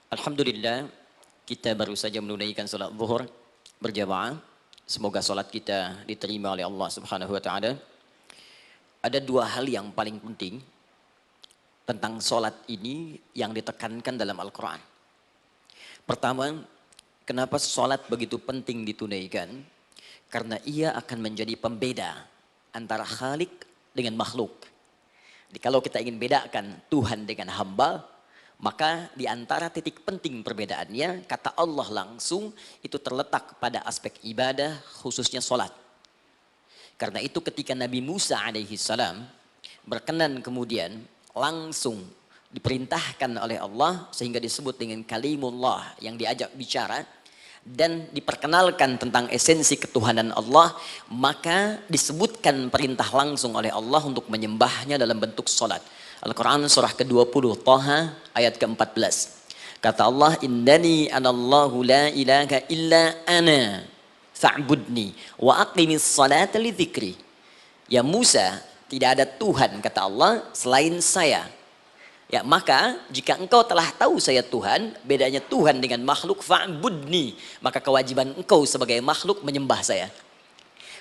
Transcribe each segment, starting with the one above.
Alhamdulillah, kita baru saja menunaikan salat zuhur berjamaah. Semoga salat kita diterima oleh Allah Subhanahu wa taala. Ada dua hal yang paling penting tentang salat ini yang ditekankan dalam Al-Qur'an. Pertama, kenapa salat begitu penting ditunaikan? Karena ia akan menjadi pembeda antara Khalik dengan makhluk. Jadi kalau kita ingin bedakan Tuhan dengan hamba, maka di antara titik penting perbedaannya, kata Allah langsung itu terletak pada aspek ibadah, khususnya sholat. Karena itu ketika Nabi Musa alaihi salam berkenan kemudian langsung diperintahkan oleh Allah sehingga disebut dengan kalimullah yang diajak bicara dan diperkenalkan tentang esensi ketuhanan Allah, maka disebutkan perintah langsung oleh Allah untuk menyembahnya dalam bentuk sholat. Al-Quran surah ke-20 Taha ayat ke-14. Kata Allah, innani anallahu la ilaha illa ana fa'budni wa aqimis salata li dzikri. Ya Musa, tidak ada Tuhan kata Allah selain saya. Ya maka jika engkau telah tahu saya Tuhan, bedanya Tuhan dengan makhluk, fa'budni, maka kewajiban engkau sebagai makhluk menyembah saya.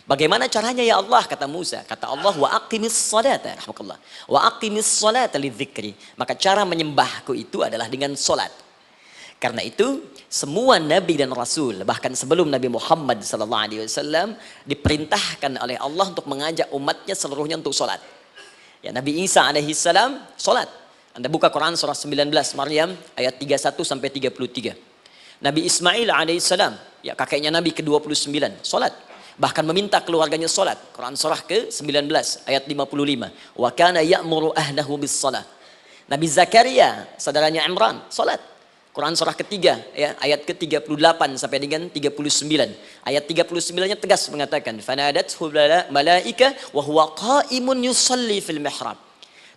Bagaimana caranya ya Allah, kata Musa? Kata Allah, wa aqimis salata, rahmatullah. Wa aqimis salata lidzikri. Maka cara menyembahku itu adalah dengan salat. Karena itu semua nabi dan rasul, bahkan sebelum Nabi Muhammad SAW diperintahkan oleh Allah untuk mengajak umatnya seluruhnya untuk salat. Ya Nabi Isa alaihissalam salat. Anda buka Quran surah 19 Maryam ayat 31 sampai 33. Nabi Ismail alaihissalam, ya kakeknya Nabi ke-29, salat. Bahkan meminta keluarganya solat. Quran surah ke-19 ayat 55. Wa kana ya'muru ahlahu bis salat. Nabi Zakaria, saudaranya Imran, solat. Quran surah ketiga ya, ayat ke-38 sampai dengan 39. Ayat 39-nya tegas mengatakan, "Fanadathu malaika wa huwa qa'imun yusalli fil mihrab."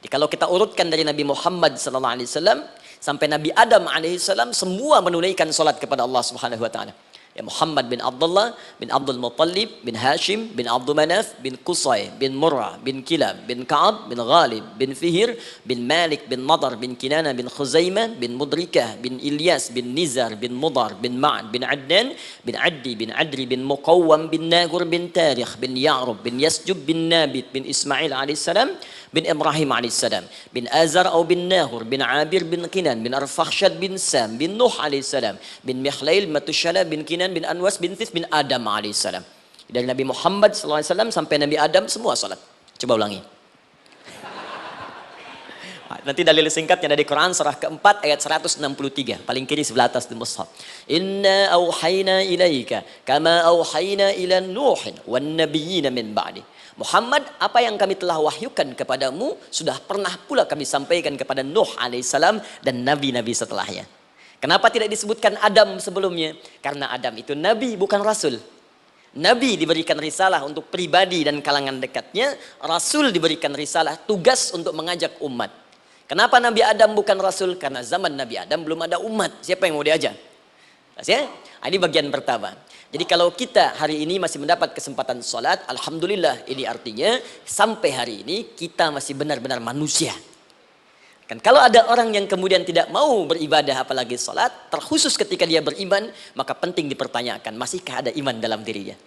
Jadi kalau kita urutkan dari Nabi Muhammad sallallahu alaihi wasallam sampai Nabi Adam alaihi salam, semua menunaikan salat kepada Allah Subhanahu wa taala. Ya Muhammad bin Abdullah bin Abdul Muttalib bin Hashim bin Abdul Manaf bin Qusay bin Murrah bin Kilab bin Ka'ab bin Ghalib bin Fihir bin Malik bin Nadar bin Kinana bin Khuzaimah bin Mudrikah bin Ilyas bin Nizar bin Mudar bin Ma'ad bin Adnan bin Addi bin Adri bin Muqawwam bin Nagur bin Tarikh bin Ya'rub bin Yasjub bin Nabit bin Ismail alaihissalam bin Ibrahim alaihissalam bin Azar atau bin Nahur bin Abir bin Kinan bin Arfakhshad bin Sam bin Nuh alaihissalam bin Mikhlail Matushala bin Kinan bin Anwas bin Thith bin Adam alaihissalam. Dari Nabi Muhammad SAW sampai Nabi Adam semua salat. Coba ulangi. Nanti dalil singkatnya dari Quran surah keempat ayat 163 paling kiri sebelah atas di mushaf. Inna auhayna ilaika kama auhayna ila Nuhin wan nabiyyin min ba'di. Muhammad, apa yang kami telah wahyukan kepadamu sudah pernah pula kami sampaikan kepada Nuh alaihissalam dan nabi-nabi setelahnya. Kenapa tidak disebutkan Adam sebelumnya? Karena Adam itu nabi bukan rasul. Nabi diberikan risalah untuk pribadi dan kalangan dekatnya, rasul diberikan risalah tugas untuk mengajak umat. Kenapa Nabi Adam bukan rasul? Karena zaman Nabi Adam belum ada umat. Siapa yang mau diajak? Ya? Ini bagian pertama. Jadi kalau kita hari ini masih mendapat kesempatan sholat, alhamdulillah, ini artinya sampai hari ini kita masih benar-benar manusia. Kan kalau ada orang yang kemudian tidak mau beribadah apalagi sholat, terkhusus ketika dia beriman, maka penting dipertanyakan, masihkah ada iman dalam dirinya?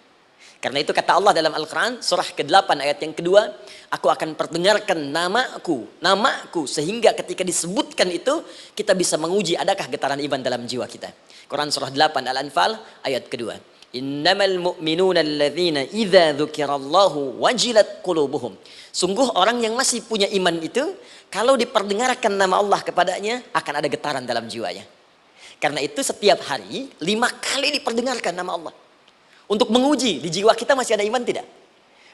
Karena itu kata Allah dalam Al-Quran, surah ke-8 ayat yang kedua, aku akan perdengarkan namaku, sehingga ketika disebutkan itu, kita bisa menguji adakah getaran iman dalam jiwa kita. Quran surah 8 Al-Anfal ayat kedua. Innamal mu'minuna alladzina idza dzukirallahu wajilat qulubuhum. Sungguh orang yang masih punya iman itu, kalau diperdengarkan nama Allah kepadanya, akan ada getaran dalam jiwanya. Karena itu setiap hari 5 kali diperdengarkan nama Allah. Untuk menguji di jiwa kita masih ada iman tidak?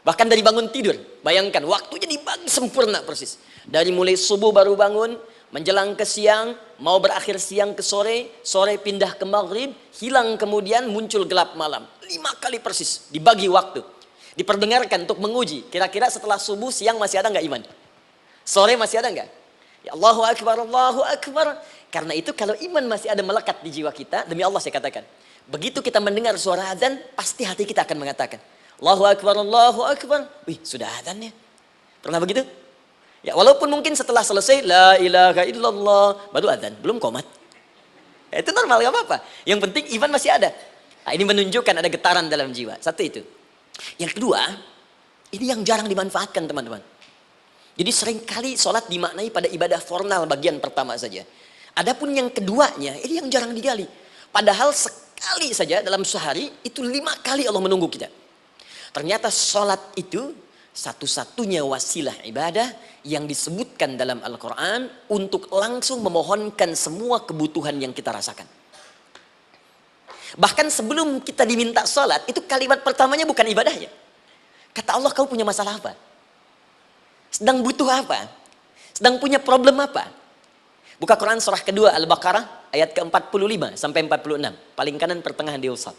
Bahkan dari bangun tidur, bayangkan waktunya dibagi sempurna persis. Dari mulai subuh baru bangun, menjelang ke siang, mau berakhir siang ke sore, sore pindah ke maghrib, hilang kemudian muncul gelap malam. 5 kali persis dibagi waktu. Diperdengarkan untuk menguji, kira-kira setelah subuh siang masih ada nggak iman? Sore masih ada nggak? Ya Allahu Akbar, Allahu Akbar. Karena itu kalau iman masih ada melekat di jiwa kita, demi Allah saya katakan, begitu kita mendengar suara azan, pasti hati kita akan mengatakan, Allahu Akbar, Allahu Akbar. Wih, sudah azannya. Pernah begitu? Ya, walaupun mungkin setelah selesai la ilaha illallah baru azan, belum qomat. Itu normal, gak apa-apa. Yang penting iman masih ada. Nah, ini menunjukkan ada getaran dalam jiwa. Satu itu. Yang kedua, ini yang jarang dimanfaatkan teman-teman. Jadi seringkali sholat dimaknai pada ibadah formal bagian pertama saja. Adapun yang keduanya, ini yang jarang digali. Padahal sekali saja dalam sehari, itu 5 kali Allah menunggu kita. Ternyata sholat itu satu-satunya wasilah ibadah yang disebutkan dalam Al-Quran untuk langsung memohonkan semua kebutuhan yang kita rasakan. Bahkan sebelum kita diminta sholat, itu kalimat pertamanya bukan ibadahnya. Kata Allah, kau punya masalah apa? Sedang butuh apa? Sedang punya problem apa? Buka Quran surah kedua Al-Baqarah ayat ke-45 sampai 46. Paling kanan pertengahan di usad.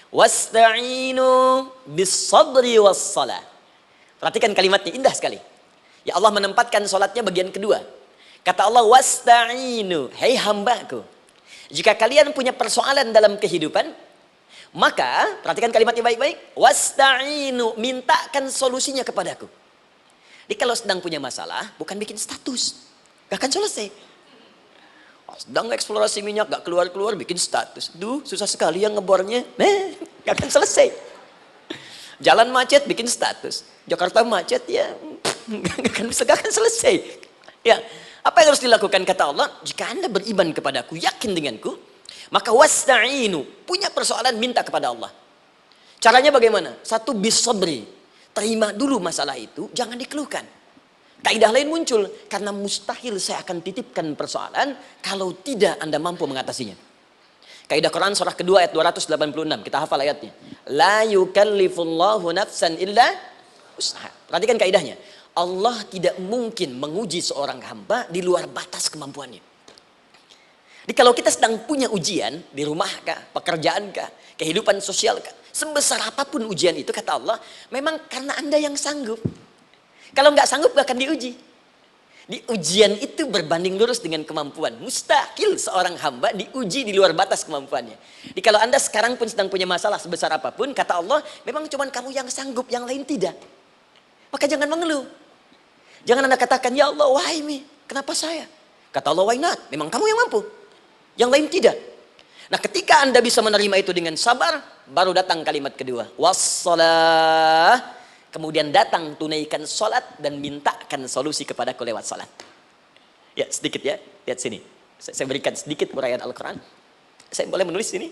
Wasta'inu bis-sabri was-salah. Perhatikan kalimatnya, indah sekali. Ya Allah menempatkan sholatnya bagian kedua. Kata Allah, wasta'inu, hei hambaku. Jika kalian punya persoalan dalam kehidupan, maka, perhatikan kalimatnya baik-baik. Wasta'inu, mintakan solusinya kepadaku. Jadi kalau sedang punya masalah, bukan bikin status. Gak akan selesai. Sedang eksplorasi minyak, gak keluar-keluar, bikin status. Duh, susah sekali yang ngebornya. Gak akan selesai. Jalan macet, bikin status. Jakarta macet, ya gak akan selesai. Ya, apa yang harus dilakukan kata Allah? Jika Anda beriman kepadaku, yakin denganku, maka wasta'inu, punya persoalan minta kepada Allah. Caranya bagaimana? Satu, bis-sabri. Terima dulu masalah itu, jangan dikeluhkan. Kaidah lain muncul, karena mustahil saya akan titipkan persoalan kalau tidak Anda mampu mengatasinya. Kaidah Quran surah kedua ayat 286, kita hafal ayatnya. La yukallifullahu nafsan illa usaha. Perhatikan kaidahnya. Allah tidak mungkin menguji seorang hamba di luar batas kemampuannya. Jadi kalau kita sedang punya ujian di rumah kah, pekerjaan kah, kehidupan sosial kah, sebesar apapun ujian itu kata Allah, memang karena Anda yang sanggup. Kalau nggak sanggup nggak akan diuji. Di ujian itu berbanding lurus dengan kemampuan. Mustahil seorang hamba diuji di luar batas kemampuannya. Jadi kalau Anda sekarang pun sedang punya masalah sebesar apapun, kata Allah, memang cuma kamu yang sanggup, yang lain tidak. Maka jangan mengeluh. Jangan Anda katakan, ya Allah, why me? Kenapa saya? Kata Allah, why not? Memang kamu yang mampu. Yang lain tidak. Nah, ketika Anda bisa menerima itu dengan sabar, baru datang kalimat kedua. Wassalah. Kemudian datang tunaikan sholat dan mintakan solusi kepadaku lewat sholat. Ya, sedikit ya. Lihat sini. Saya berikan sedikit uraian Al-Quran. Saya boleh menulis sini?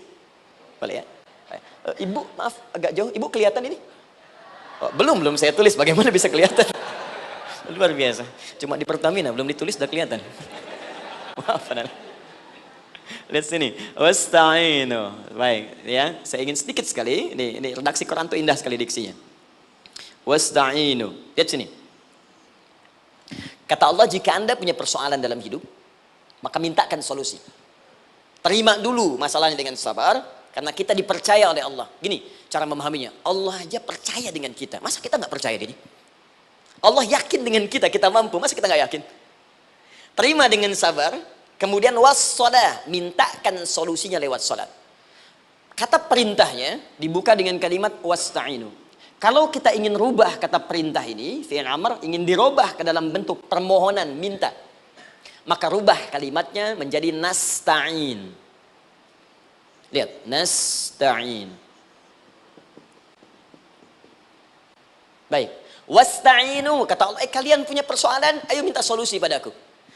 Boleh ya? Ibu, maaf, agak jauh. Ibu kelihatan ini? Oh, belum saya tulis. Bagaimana bisa kelihatan? Luar biasa. Cuma di Pertamina, belum ditulis udah kelihatan. Maaf, Anak. Lihat sini. Wasta'inu. Baik, ya. Saya ingin sedikit sekali. Ini redaksi Quran itu indah sekali diksinya. Wasta'inu. Lihat sini. Kata Allah, jika Anda punya persoalan dalam hidup, maka mintakan solusi. Terima dulu masalahnya dengan sabar, karena kita dipercaya oleh Allah. Gini, cara memahaminya. Allah aja percaya dengan kita. Masa kita nggak percaya diri? Allah yakin dengan kita, kita mampu. Masa kita nggak yakin? Terima dengan sabar, kemudian wassalah, mintakan solusinya lewat salat. Kata perintahnya dibuka dengan kalimat wasta'inu. Kalau kita ingin rubah kata perintah ini, fi'il amr, ingin dirubah ke dalam bentuk permohonan, minta. Maka rubah kalimatnya menjadi nasta'in. Lihat, nasta'in. Baik. Wasta'inu, kata Allah, kalian punya persoalan, ayo minta solusi padaku.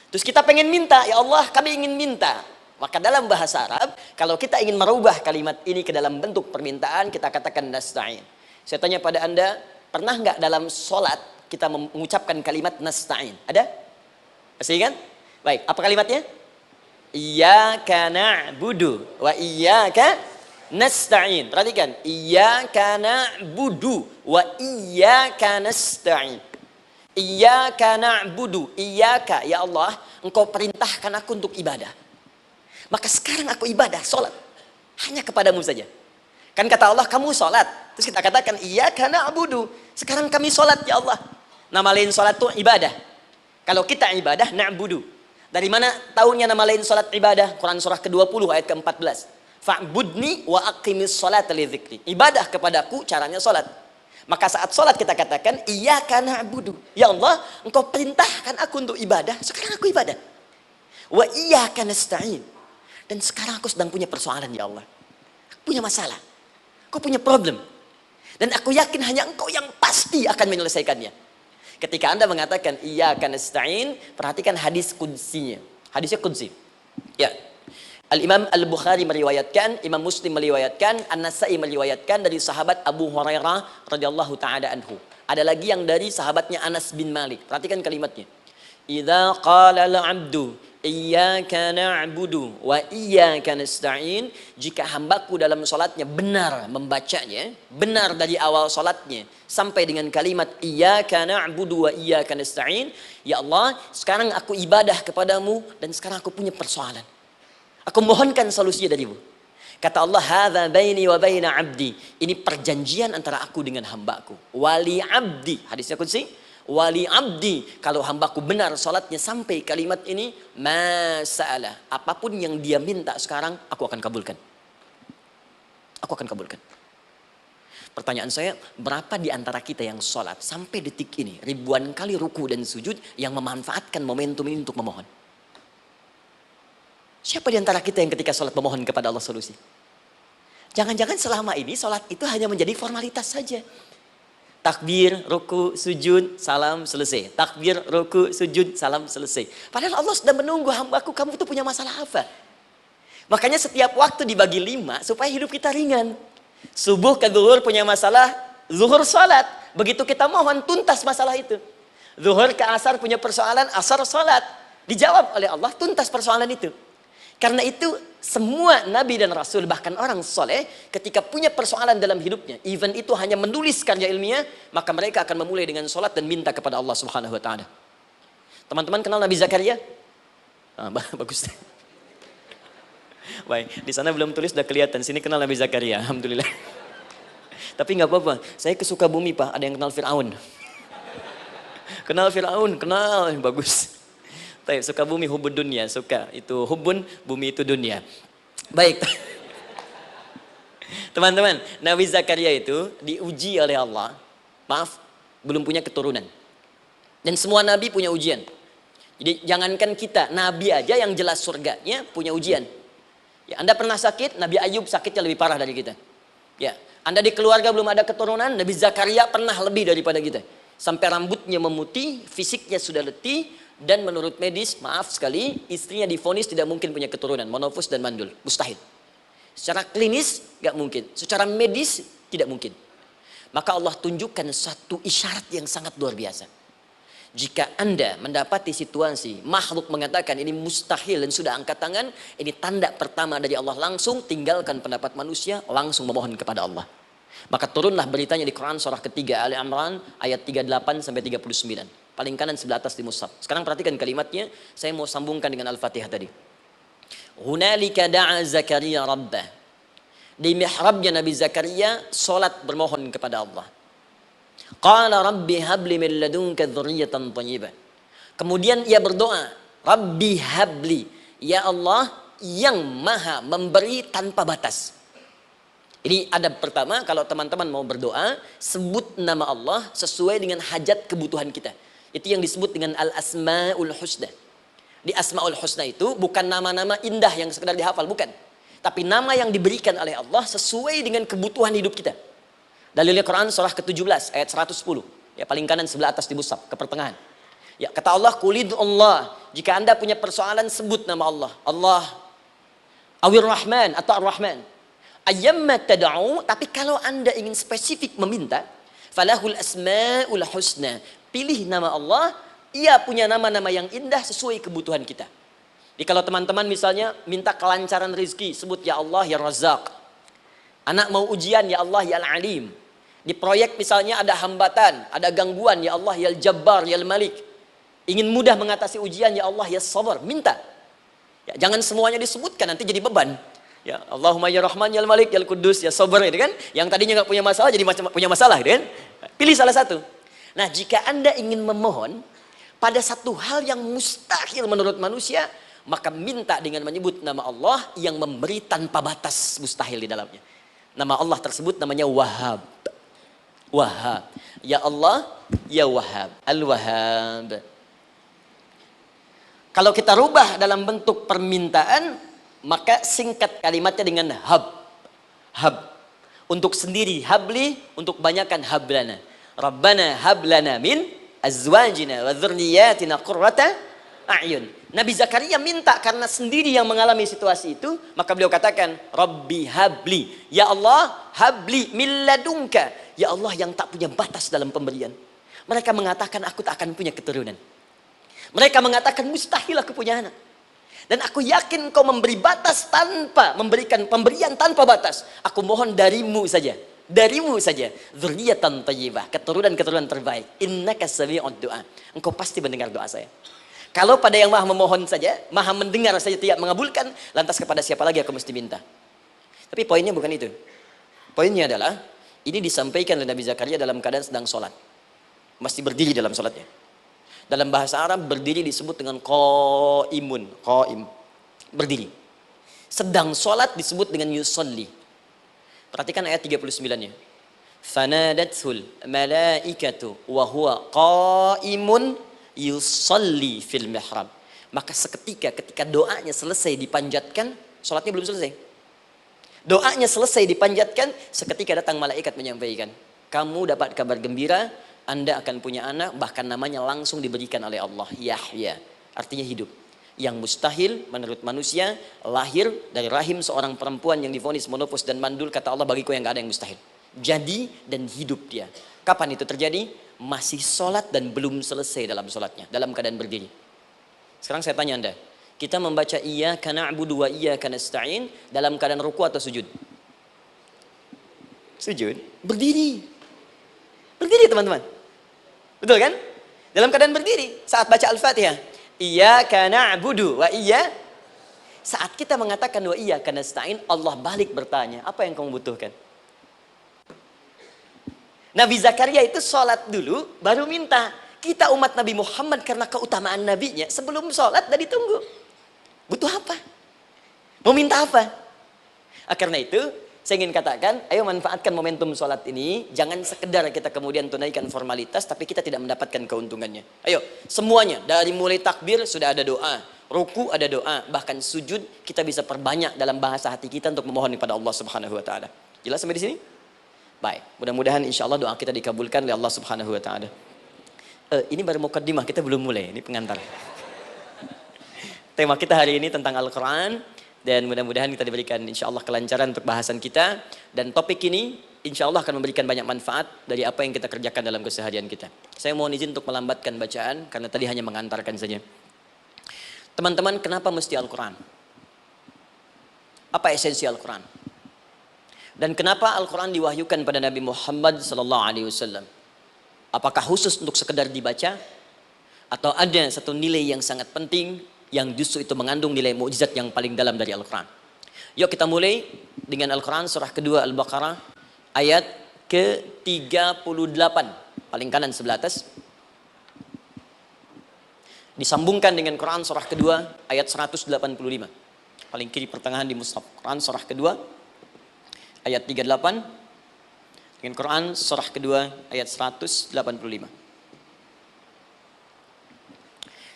Terus kita pengen minta, ya Allah, kami ingin minta. Maka dalam bahasa Arab, kalau kita ingin merubah kalimat ini ke dalam bentuk permintaan, kita katakan nasta'in. Saya tanya pada Anda, pernah nggak dalam sholat kita mengucapkan kalimat nasta'in? Ada? Masih ingat? Baik, apa kalimatnya? Iyyaka na'budu wa iyyaka nasta'in. Perhatikan, iyyaka na'budu wa iyyaka nasta'in. Iyyaka na'budu, iyyaka, ya Allah, Engkau perintahkan aku untuk ibadah. Maka sekarang aku ibadah, sholat. Hanya kepadamu saja. Kan kata Allah, kamu sholat. Terus kita katakan, iyyaka na'budu. Sekarang kami sholat, ya Allah. Nama lain sholat itu ibadah. Kalau kita ibadah, na'budu. Dari mana tahunnya nama lain sholat ibadah? Quran surah ke-20 ayat ke-14. Fa'budni wa aqimis sholata li dzikri. Ibadah kepadaku, caranya sholat. Maka saat sholat kita katakan, iyyaka na'budu. Ya Allah, Engkau perintahkan aku untuk ibadah. Sekarang aku ibadah. Wa iyyaka nasta'in. Dan sekarang aku sedang punya persoalan ya Allah. Aku punya masalah. Aku punya problem. Dan aku yakin hanya Engkau yang pasti akan menyelesaikannya. Ketika Anda mengatakan iyyaka nasta'in, perhatikan hadis qudsinya. Hadisnya qudsi. Ya. Al-Imam Al-Bukhari meriwayatkan, Imam Muslim meriwayatkan, An-Nasa'i meriwayatkan dari sahabat Abu Hurairah radhiyallahu taala anhu. Ada lagi yang dari sahabatnya Anas bin Malik. Perhatikan kalimatnya. Idza qala al-'abdu iyyaka na'budu wa iyyaka nasta'in, jika hambaku dalam salatnya benar membacanya, benar dari awal salatnya sampai dengan kalimat iyyaka na'budu wa iyyaka nasta'in, ya Allah, sekarang aku ibadah kepadamu dan sekarang aku punya persoalan. Aku mohonkan solusinya darimu. Kata Allah, hadza baini wa baina 'abdi. Ini perjanjian antara aku dengan hambaku. Wali 'abdi, hadisnya qudsi. Wali 'abdi, kalau hambaku benar salatnya sampai kalimat ini, masa'alah, apapun yang dia minta sekarang, aku akan kabulkan. Aku akan kabulkan. Pertanyaan saya, berapa di antara kita yang salat sampai detik ini, ribuan kali ruku dan sujud, yang memanfaatkan momentum ini untuk memohon? Siapa di antara kita yang ketika sholat memohon kepada Allah solusi? Jangan-jangan selama ini sholat itu hanya menjadi formalitas saja. Takbir, ruku, sujud, salam, selesai. Takbir, ruku, sujud, salam, selesai. Padahal Allah sudah menunggu hambaku, kamu tuh punya masalah apa? Makanya setiap waktu dibagi 5 supaya hidup kita ringan. Subuh ke zuhur punya masalah, zuhur sholat. Begitu kita mohon, tuntas masalah itu. Zuhur ke asar punya persoalan, asar sholat. Dijawab oleh Allah, tuntas persoalan itu. Karena itu semua nabi dan rasul, bahkan orang soleh, ketika punya persoalan dalam hidupnya, even itu hanya menulis karya ilmiah, maka mereka akan memulai dengan sholat dan minta kepada Allah Subhanahu Wa Taala. Teman-teman kenal Nabi Zakaria? Bagus. Baik, di sana belum tulis, sudah kelihatan. Sini kenal Nabi Zakaria, alhamdulillah. Tapi nggak apa-apa. Saya ke Sukabumi Pak, ada yang kenal Fir'aun. Kenal Fir'aun, kenal, bagus. Suka bumi hubun dunia, suka itu hubun, bumi itu dunia. Baik. Teman-teman, Nabi Zakaria itu diuji oleh Allah. Maaf, belum punya keturunan. Dan semua nabi punya ujian. Jadi jangankan kita, nabi aja yang jelas surganya punya ujian. Ya, Anda pernah sakit, Nabi Ayub sakitnya lebih parah dari kita. Ya, Anda di keluarga belum ada keturunan, Nabi Zakaria pernah lebih daripada kita. Sampai rambutnya memutih, fisiknya sudah letih. Dan menurut medis, maaf sekali, istrinya divonis tidak mungkin punya keturunan, monofus dan mandul, mustahil. Secara klinis gak mungkin, secara medis tidak mungkin. Maka Allah tunjukkan satu isyarat yang sangat luar biasa. Jika Anda mendapati situasi makhluk mengatakan ini mustahil dan sudah angkat tangan, ini tanda pertama dari Allah, langsung tinggalkan pendapat manusia, langsung memohon kepada Allah. Maka turunlah beritanya di Quran surah ketiga Ali Imran ayat 38 sampai 39. Paling kanan sebelah atas di mushaf. Sekarang perhatikan kalimatnya, saya mau sambungkan dengan Al-Fatihah tadi. Hunalika da'a Zakaria rabbah. Di mihrabnya Nabi Zakaria salat bermohon kepada Allah. Qala rabbi habli min ladunka dzurriyyatan thayyibah. Kemudian ia berdoa, Rabbi habli, ya Allah yang maha memberi tanpa batas. Ini adab pertama, kalau teman-teman mau berdoa, sebut nama Allah sesuai dengan hajat kebutuhan kita. Itu yang disebut dengan Al-Asma'ul Husna. Di Asma'ul Husna itu bukan nama-nama indah yang sekedar dihafal, bukan. Tapi nama yang diberikan oleh Allah sesuai dengan kebutuhan hidup kita. Dalilnya Quran surah ke-17 ayat 110. Ya, paling kanan sebelah atas di mushaf, ke pertengahan. Ya, kata Allah, Qulid Allah. Jika Anda punya persoalan, sebut nama Allah. Allah Awir Rahman atau Ar-Rahman. Ayyamma tad'u, tapi kalau Anda ingin spesifik meminta, falahul asma'ul husna. Pilih nama Allah, ia punya nama-nama yang indah sesuai kebutuhan kita. Jadi kalau teman-teman misalnya minta kelancaran rezeki, sebut ya Allah ya Razzaq. Anak mau ujian, ya Allah ya Al-Alim. Di proyek misalnya ada hambatan, ada gangguan, ya Allah ya Al-Jabbar ya Al-Malik. Ingin mudah mengatasi ujian, ya Allah ya Sabar, minta. Ya, jangan semuanya disebutkan, nanti jadi beban. Ya Allahumma ya Rahman ya Al-Malik ya Al-Quddus ya Sabar, gitu kan? Yang tadinya nggak punya masalah jadi punya masalah, gitu kan? Pilih salah satu. Nah, jika Anda ingin memohon pada satu hal yang mustahil menurut manusia, maka minta dengan menyebut nama Allah yang memberi tanpa batas, mustahil di dalamnya. Nama Allah tersebut namanya Wahhab. Wahhab. Ya Allah, ya Wahhab. Al-Wahhab. Kalau kita rubah dalam bentuk permintaan, Maka singkat kalimatnya dengan hab. Hab. Untuk sendiri habli, untuk banyakkan hablana. Rabbana hablana min azwajina wa dzurriyyatina qurrata a'yun. Nabi Zakaria minta karena sendiri yang mengalami situasi itu, maka beliau katakan, Rabbi habli. Ya Allah, habli min ladunka. Ya Allah yang tak punya batas dalam pemberian. Mereka mengatakan aku tak akan punya keturunan. Mereka mengatakan mustahil aku punya anak. Dan aku yakin kau memberi batas tanpa memberikan pemberian tanpa batas. Aku mohon darimu saja. Darimu saja. Dzurriyyatan thayyibah, keturunan-keturunan terbaik. Innaka sami'ud du'a. Engkau pasti mendengar doa saya. Kalau pada yang maha memohon saja, maha mendengar saja tidak mengabulkan, lantas kepada siapa lagi aku mesti minta? Tapi poinnya bukan itu. Poinnya adalah ini disampaikan oleh Nabi Zakaria dalam keadaan sedang sholat. Mesti berdiri dalam sholatnya. Dalam bahasa Arab berdiri disebut dengan qaimun, qaim, berdiri. Sedang sholat disebut dengan yusolli. Perhatikan ayat 39-nya. Fanadathul malaikatu wa huwa qaimun yusolli fil mihrab. Maka ketika doanya selesai dipanjatkan, sholatnya belum selesai. Doanya selesai dipanjatkan, seketika datang malaikat menyampaikan, kamu dapat kabar gembira, Anda akan punya anak, bahkan namanya langsung diberikan oleh Allah, Yahya. Artinya hidup. Yang mustahil menurut manusia, lahir dari rahim seorang perempuan yang divonis monopos dan mandul, kata Allah, bagiku yang gak ada yang mustahil. Jadi dan hidup dia. Kapan itu terjadi? Masih sholat dan belum selesai dalam sholatnya, dalam keadaan berdiri. Sekarang saya tanya Anda, kita membaca iyyaka na'budu wa iyyaka nasta'in dalam keadaan ruku atau sujud? Sujud. Berdiri. Berdiri teman-teman. Betul kan? Dalam keadaan berdiri saat baca Al-Fatihah. Iyyaka na'budu wa iyya. Saat kita mengatakan wa iyyaka nasta'in, Allah balik bertanya, apa yang kamu butuhkan? Nabi Zakaria itu sholat dulu baru minta. Kita umat Nabi Muhammad karena keutamaan nabinya sebelum sholat dah ditunggu. Butuh apa? Mau minta apa? Karena itu saya ingin katakan, ayo manfaatkan momentum sholat ini. Jangan sekedar kita kemudian tunaikan formalitas, tapi kita tidak mendapatkan keuntungannya. Ayo, semuanya. Dari mulai takbir sudah ada doa. Ruku ada doa. Bahkan sujud kita bisa perbanyak dalam bahasa hati kita untuk memohon kepada Allah Subhanahu Wa Taala. Jelas sampai di sini? Baik. Mudah-mudahan insya Allah doa kita dikabulkan oleh Allah Subhanahu Wa Taala. Ini baru mukaddimah, kita belum mulai. Ini pengantar. Tema kita hari ini tentang Al-Quran. Dan mudah-mudahan kita diberikan insya Allah kelancaran untuk bahasan kita. Dan topik ini insya Allah akan memberikan banyak manfaat dari apa yang kita kerjakan dalam keseharian kita. Saya mohon izin untuk melambatkan bacaan karena tadi hanya mengantarkan saja. Teman-teman, kenapa mesti Al-Quran? Apa esensi Al-Quran? Dan kenapa Al-Quran diwahyukan pada Nabi Muhammad SAW? Apakah khusus untuk sekedar dibaca? Atau ada satu nilai yang sangat penting yang justru itu mengandung nilai mukjizat yang paling dalam dari Al-Quran? Yuk kita mulai dengan Al-Quran surah kedua Al-Baqarah ayat ke-38, paling kanan sebelah atas. Disambungkan dengan Quran surah kedua ayat 185, paling kiri pertengahan di mushaf. Quran surah kedua ayat 38 dengan Quran surah kedua ayat 185.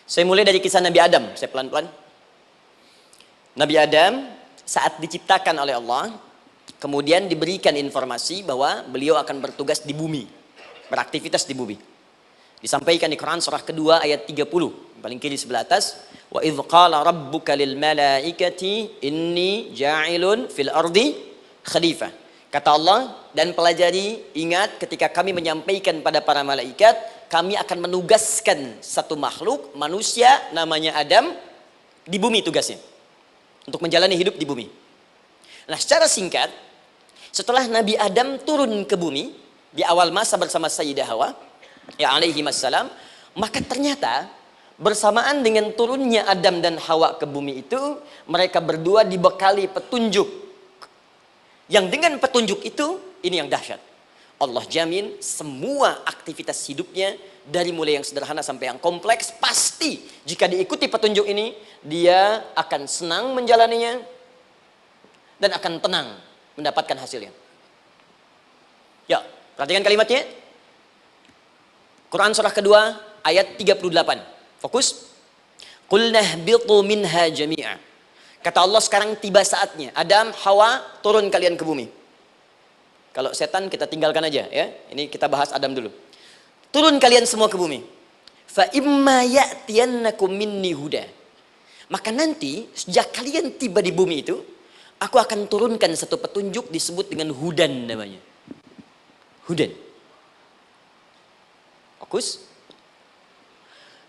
Saya mulai dari kisah Nabi Adam, saya pelan-pelan. Nabi Adam saat diciptakan oleh Allah, kemudian diberikan informasi bahwa beliau akan bertugas di bumi, beraktivitas di bumi. Disampaikan di Quran surah kedua ayat 30, paling kiri sebelah atas. Wa idh qala rabbuka lil malaikati inni ja'ilun fil ardi khalifah. Kata Allah, dan pelajari, ingat ketika kami menyampaikan pada para malaikat, kami akan menugaskan satu makhluk, manusia namanya Adam, di bumi tugasnya. Untuk menjalani hidup di bumi. Nah secara singkat, setelah Nabi Adam turun ke bumi, di awal masa bersama Sayyidah Hawa, ya alaihi wassalam, maka ternyata bersamaan dengan turunnya Adam dan Hawa ke bumi itu, mereka berdua dibekali petunjuk. Yang dengan petunjuk itu, ini yang dahsyat. Allah jamin semua aktivitas hidupnya dari mulai yang sederhana sampai yang kompleks, pasti jika diikuti petunjuk ini, dia akan senang menjalaninya dan akan tenang mendapatkan hasilnya. Ya, perhatikan kalimatnya. Quran surah kedua ayat 38. Fokus. Qulna ihbitu minha jami'a. Kata Allah, sekarang tiba saatnya. Adam, Hawa, turun kalian ke bumi. Kalau setan kita tinggalkan aja ya. Ini kita bahas Adam dulu. Turun kalian semua ke bumi. Fa imma ya'tiyannakum minni huda. Maka nanti sejak kalian tiba di bumi itu, aku akan turunkan satu petunjuk disebut dengan hudan namanya. Hudan. Fokus.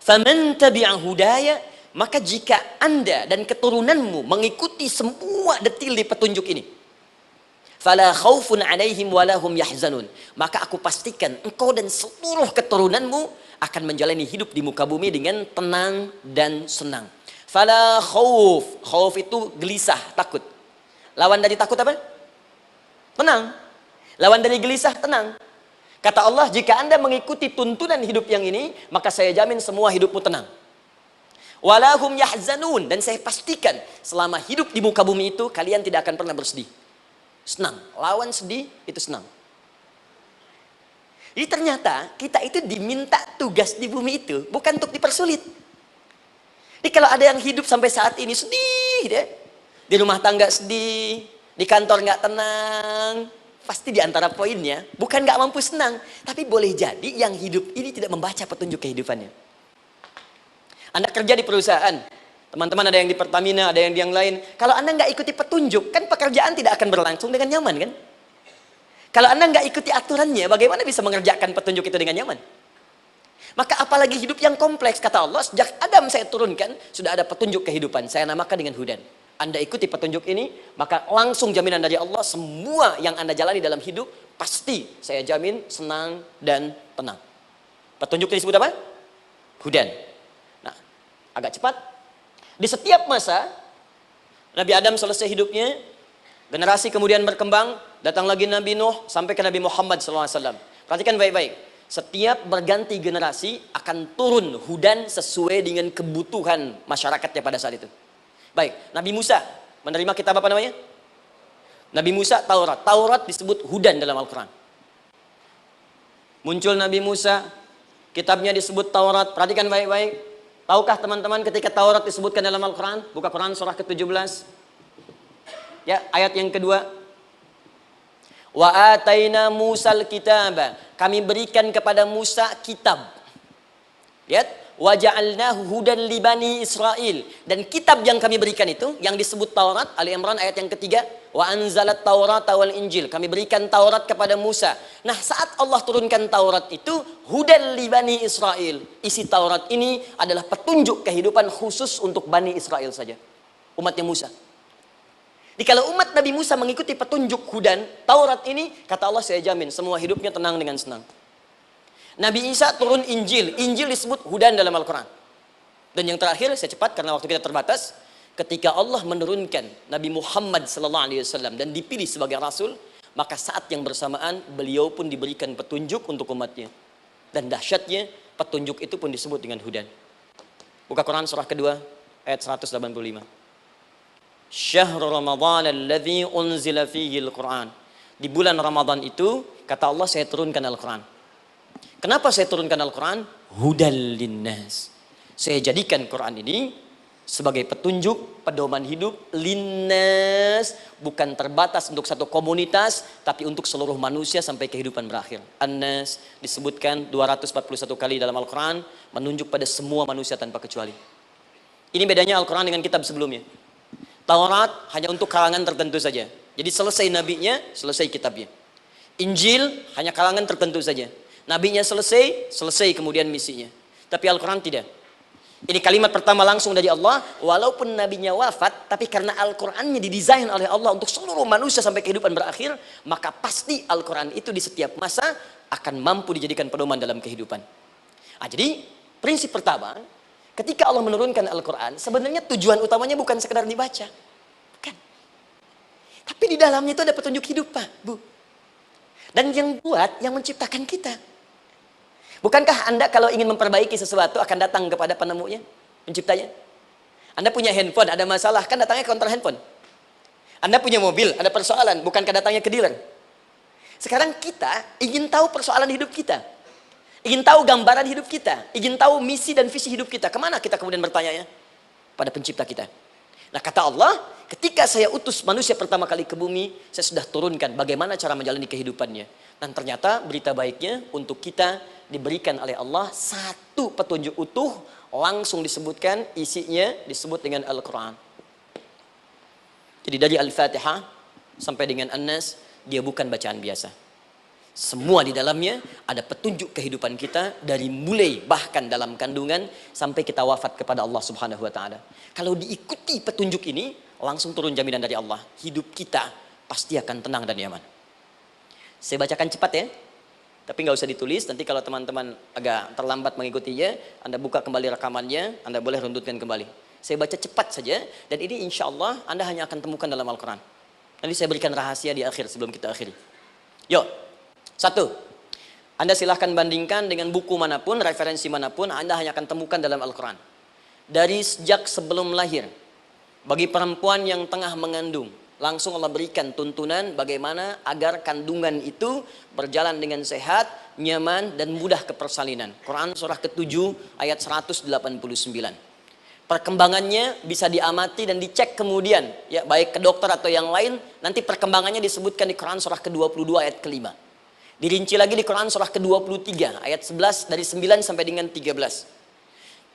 Faman tabi'a hudaya, maka jika Anda dan keturunanmu mengikuti semua detil di petunjuk ini, fala khaufun 'alaihim wala hum yahzanun, maka aku pastikan engkau dan seluruh keturunanmu akan menjalani hidup di muka bumi dengan tenang dan senang. Fala khauf, khauf itu gelisah, takut. Lawan dari takut apa? Tenang. Lawan dari gelisah, tenang. Kata Allah, jika Anda mengikuti tuntunan hidup yang ini, maka saya jamin semua hidupmu tenang. Walahum yahzanun, dan saya pastikan selama hidup di muka bumi itu kalian tidak akan pernah bersedih. Senang. Lawan sedih itu senang. Jadi ternyata kita itu diminta tugas di bumi itu bukan untuk dipersulit. Jadi kalau ada yang hidup sampai saat ini sedih deh, di rumah tangga sedih, di kantor nggak tenang, pasti di antara poinnya bukan nggak mampu senang, tapi boleh jadi yang hidup ini tidak membaca petunjuk kehidupannya. Anda kerja di perusahaan, teman-teman ada yang di Pertamina, ada yang di yang lain. Kalau Anda nggak ikuti petunjuk, kan pekerjaan tidak akan berlangsung dengan nyaman, kan? Kalau Anda nggak ikuti aturannya, bagaimana bisa mengerjakan petunjuk itu dengan nyaman? Maka apalagi hidup yang kompleks, kata Allah, sejak Adam saya turunkan, sudah ada petunjuk kehidupan. Saya namakan dengan hudan. Anda ikuti petunjuk ini, maka langsung jaminan dari Allah, semua yang Anda jalani dalam hidup, pasti saya jamin senang dan tenang. Petunjuk ini disebut apa? Hudan. Agak cepat. Di setiap masa, Nabi Adam selesai hidupnya, generasi kemudian berkembang, datang lagi Nabi Nuh, sampai ke Nabi Muhammad SAW. Perhatikan baik-baik. Setiap berganti generasi akan turun hudan sesuai dengan kebutuhan masyarakatnya pada saat itu. Baik, Nabi Musa menerima kitab apa namanya? Nabi Musa, Taurat. Taurat disebut hudan dalam Al-Quran. Muncul Nabi Musa, kitabnya disebut Taurat. Perhatikan baik-baik. Tahukah teman-teman ketika Taurat disebutkan dalam Al-Quran? Buka Quran surah ke-17. Ya, ayat yang kedua. Wa ataina Musal kitaba. Kami berikan kepada Musa kitab. Lihat. Wa ja'alnahu hudan li bani Israel. Dan kitab yang kami berikan itu, yang disebut Taurat, Ali Imran ayat yang ketiga. Wa anzalat Taurata wal Injil. Kami berikan Taurat kepada Musa. Nah, saat Allah turunkan Taurat itu, hudan li bani Israel. Isi Taurat ini adalah petunjuk kehidupan khusus untuk Bani Israel saja. Umatnya Musa. Jadi kalau umat Nabi Musa mengikuti petunjuk hudan, Taurat ini, kata Allah, saya jamin semua hidupnya tenang dengan senang. Nabi Isa turun Injil. Injil disebut hudan dalam Al-Quran. Dan yang terakhir, saya cepat karena waktu kita terbatas. Ketika Allah menurunkan Nabi Muhammad SAW dan dipilih sebagai Rasul, maka saat yang bersamaan beliau pun diberikan petunjuk untuk umatnya. Dan dahsyatnya, petunjuk itu pun disebut dengan hudan. Buka Quran surah kedua, ayat 185. Syahrul Ramadan alladzi unzila fihi al-Quran. Di bulan Ramadan itu, kata Allah, saya turunkan Al-Quran. Kenapa saya turunkan Al-Quran? Hudal linnas. Saya jadikan Quran ini sebagai petunjuk, pedoman hidup linnas, bukan terbatas untuk satu komunitas, tapi untuk seluruh manusia sampai kehidupan berakhir. An-Nas disebutkan 241 kali dalam Al-Quran, menunjuk pada semua manusia tanpa kecuali. Ini bedanya Al-Quran dengan kitab sebelumnya. Taurat hanya untuk kalangan tertentu saja. Jadi selesai nabinya, selesai kitabnya. Injil hanya kalangan tertentu saja. Nabinya selesai, selesai kemudian misinya. Tapi Al-Quran tidak. Ini kalimat pertama langsung dari Allah. Walaupun nabinya wafat, tapi karena Al-Qurannya didesain oleh Allah untuk seluruh manusia sampai kehidupan berakhir, maka pasti Al-Quran itu di setiap masa akan mampu dijadikan pedoman dalam kehidupan. Jadi prinsip pertama, ketika Allah menurunkan Al-Quran, sebenarnya tujuan utamanya bukan sekedar dibaca. Bukan. Tapi di dalamnya itu ada petunjuk hidup, Pak, Bu. Dan yang buat, yang menciptakan kita. Bukankah Anda kalau ingin memperbaiki sesuatu akan datang kepada penemunya, penciptanya? Anda punya handphone, ada masalah, kan datangnya ke counter handphone. Anda punya mobil, ada persoalan, bukankah datangnya ke dealer? Sekarang kita ingin tahu persoalan hidup kita. Ingin tahu gambaran hidup kita. Ingin tahu misi dan visi hidup kita. Kemana kita kemudian bertanya? Pada pencipta kita. Nah kata Allah, ketika saya utus manusia pertama kali ke bumi, saya sudah turunkan bagaimana cara menjalani kehidupannya. Dan ternyata berita baiknya untuk kita diberikan oleh Allah satu petunjuk utuh, langsung disebutkan isinya disebut dengan Al-Quran. Jadi dari Al-Fatihah sampai dengan An-Nas, dia bukan bacaan biasa. Semua di dalamnya ada petunjuk kehidupan kita dari mulai bahkan dalam kandungan sampai kita wafat kepada Allah Subhanahu wa taala. Kalau diikuti petunjuk ini, langsung turun jaminan dari Allah. Hidup kita pasti akan tenang dan nyaman. Saya bacakan cepat ya. Tapi nggak usah ditulis, nanti kalau teman-teman agak terlambat mengikutinya, Anda buka kembali rekamannya, Anda boleh runtutkan kembali. Saya baca cepat saja, dan ini insya Allah Anda hanya akan temukan dalam Al-Quran. Nanti saya berikan rahasia di akhir sebelum kita akhiri. Yuk. Satu, Anda silahkan bandingkan dengan buku manapun, referensi manapun, Anda hanya akan temukan dalam Al-Quran. Dari sejak sebelum lahir, bagi perempuan yang tengah mengandung, langsung Allah berikan tuntunan bagaimana agar kandungan itu berjalan dengan sehat, nyaman, dan mudah ke persalinan. Quran surah ke-7 ayat 189. Perkembangannya bisa diamati dan dicek kemudian, ya baik ke dokter atau yang lain, nanti perkembangannya disebutkan di Quran surah ke-22 ayat ke-5. Dirinci lagi di Quran surah ke-23 ayat 11 dari 9 sampai dengan 13.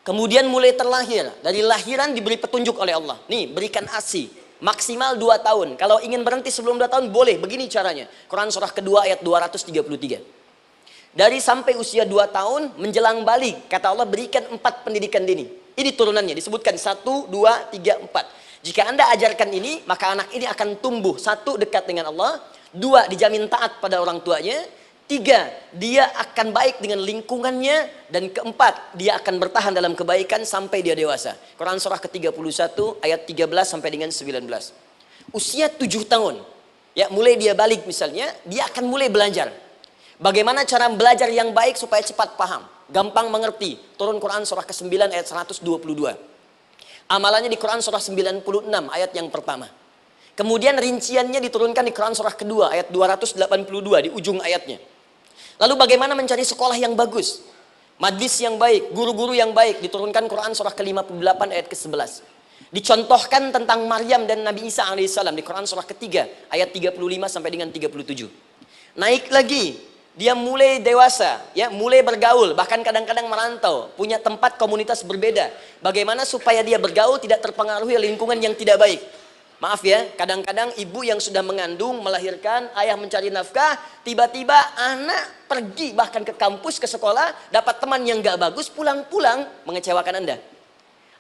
Kemudian mulai terlahir, dari lahiran diberi petunjuk oleh Allah. Nih, berikan ASI maksimal 2 tahun. Kalau ingin berhenti sebelum 2 tahun boleh, begini caranya. Quran surah kedua ayat 233. Dari sampai usia 2 tahun menjelang balik, kata Allah berikan 4 pendidikan dini. Ini turunannya disebutkan 1, 2, 3, 4. Jika Anda ajarkan ini, maka anak ini akan tumbuh. 1, dekat dengan Allah. 2, dijamin taat pada orang tuanya. 3, dia akan baik dengan lingkungannya. Dan 4, dia akan bertahan dalam kebaikan sampai dia dewasa. Quran surah ke-31 ayat 13 sampai dengan 19. Usia 7 tahun, ya mulai dia balik misalnya, dia akan mulai belajar. Bagaimana cara belajar yang baik supaya cepat paham, gampang mengerti. Turun Quran surah ke-9 ayat 122. Amalannya di Quran surah 96 ayat yang pertama. Kemudian rinciannya diturunkan di Quran surah kedua ayat 282 di ujung ayatnya. Lalu bagaimana mencari sekolah yang bagus, majlis yang baik, guru-guru yang baik, diturunkan Quran surah ke-58 ayat ke-11. Dicontohkan tentang Maryam dan Nabi Isa alaihissalam di Quran surah ketiga ayat 35 sampai dengan 37. Naik lagi, dia mulai dewasa, ya mulai bergaul, bahkan kadang-kadang merantau, punya tempat komunitas berbeda. Bagaimana supaya dia bergaul tidak terpengaruhi lingkungan yang tidak baik. Maaf ya, kadang-kadang ibu yang sudah mengandung, melahirkan, ayah mencari nafkah, tiba-tiba anak pergi bahkan ke kampus, ke sekolah, dapat teman yang gak bagus, pulang-pulang mengecewakan Anda.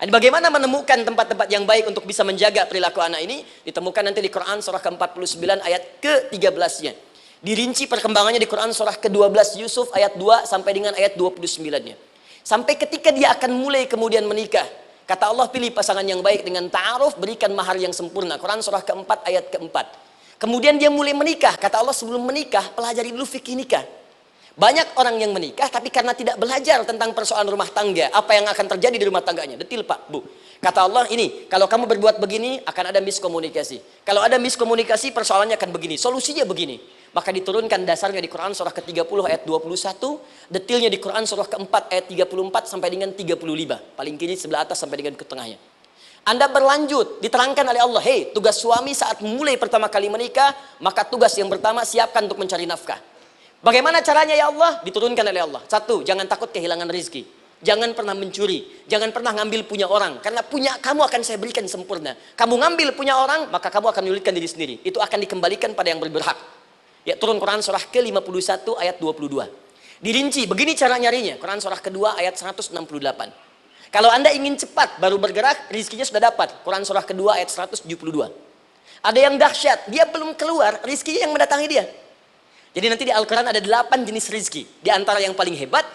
Bagaimana menemukan tempat-tempat yang baik untuk bisa menjaga perilaku anak ini? Ditemukan nanti di Quran surah ke-49 ayat ke-13-nya. Dirinci perkembangannya di Quran surah ke-12 Yusuf ayat 2 sampai dengan ayat 29-nya. Sampai ketika dia akan mulai kemudian menikah. Kata Allah, pilih pasangan yang baik dengan ta'aruf, berikan mahar yang sempurna. Quran surah ke-4 ayat ke-4. Kemudian dia mulai menikah. Kata Allah, sebelum menikah, pelajari dulu fikih nikah. Banyak orang yang menikah, tapi karena tidak belajar tentang persoalan rumah tangga, apa yang akan terjadi di rumah tangganya. Detil Pak, Bu. Kata Allah, ini, kalau kamu berbuat begini, akan ada miskomunikasi. Kalau ada miskomunikasi, persoalannya akan begini. Solusinya begini. Maka diturunkan dasarnya di Quran surah ke-30 ayat 21, detilnya di Quran surah ke-4 ayat 34 sampai dengan 35. Paling kiri sebelah atas sampai dengan ke tengahnya. Anda berlanjut, diterangkan oleh Allah, hei, tugas suami saat mulai pertama kali menikah, maka tugas yang pertama siapkan untuk mencari nafkah. Bagaimana caranya ya Allah? Diturunkan oleh Allah. 1, jangan takut kehilangan rezeki. Jangan pernah mencuri, jangan pernah ngambil punya orang, karena punya kamu akan saya berikan sempurna. Kamu ngambil punya orang, maka kamu akan menyulitkan diri sendiri. Itu akan dikembalikan pada yang berhak. Ya, turun Quran surah ke-51 ayat 22. Dirinci, begini cara nyarinya. Quran surah kedua ayat 168. Kalau Anda ingin cepat baru bergerak, rizkinya sudah dapat. Quran surah kedua ayat 172. Ada yang dahsyat, dia belum keluar, rizkinya yang mendatangi dia. Jadi nanti di Al-Quran ada 8 jenis rizki. Di antara yang paling hebat,